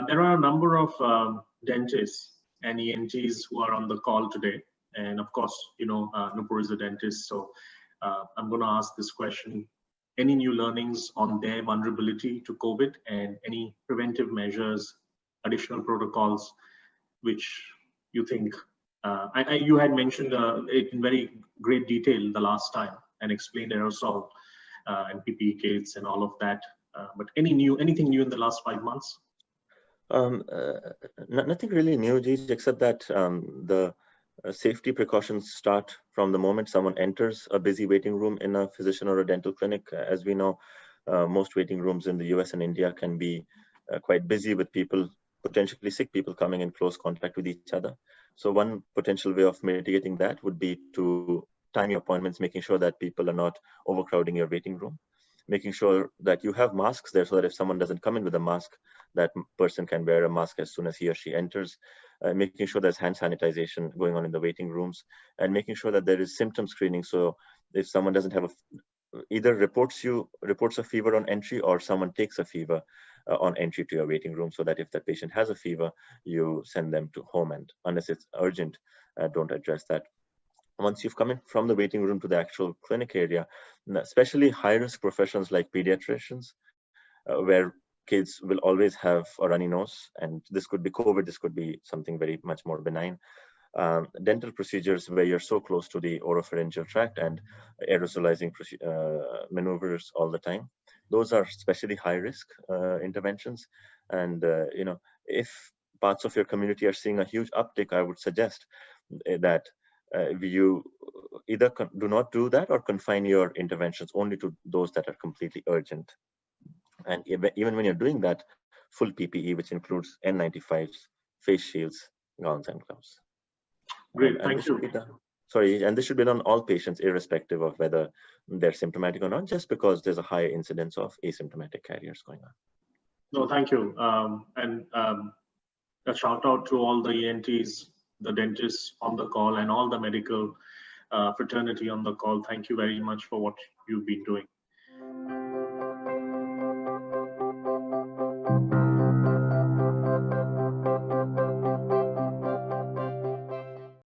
There are a number of dentists and ENTs who are on the call today. And of course, Nupur is a dentist. So I'm going to ask this question. Any new learnings on their vulnerability to COVID and any preventive measures, additional protocols, which you think, you had mentioned it in very great detail the last time and explained aerosol and PPE kits and all of that. But anything new in the last 5 months? Nothing really new, Jeej, except that the safety precautions start from the moment someone enters a busy waiting room in a physician or a dental clinic. As we know, most waiting rooms in the US and India can be quite busy with people, potentially sick people coming in close contact with each other. So one potential way of mitigating that would be to time your appointments, making sure that people are not overcrowding your waiting room, making sure that you have masks there so that if someone doesn't come in with a mask, that person can wear a mask as soon as he or she enters, making sure there's hand sanitization going on in the waiting rooms, and making sure that there is symptom screening. So if someone doesn't have either reports a fever on entry, or someone takes a fever on entry to your waiting room, so that if that patient has a fever, you send them to home, and unless it's urgent, don't address that. Once you've come in from the waiting room to the actual clinic area, especially high-risk professions like pediatricians, where kids will always have a runny nose, and this could be COVID, this could be something very much more benign. Dental procedures where you're so close to the oropharyngeal tract and aerosolizing maneuvers all the time, those are especially high-risk interventions. And if parts of your community are seeing a huge uptick, I would suggest that you either do not do that or confine your interventions only to those that are completely urgent. And even when you're doing that, full PPE, which includes N95s, face shields, gowns, and gloves. Great, thank you. Sorry, and this should be done on all patients, irrespective of whether they're symptomatic or not, just because there's a higher incidence of asymptomatic carriers going on. No, thank you. And a shout out to all the ENTs, the dentists on the call, and all the medical fraternity on the call. Thank you very much for what you've been doing.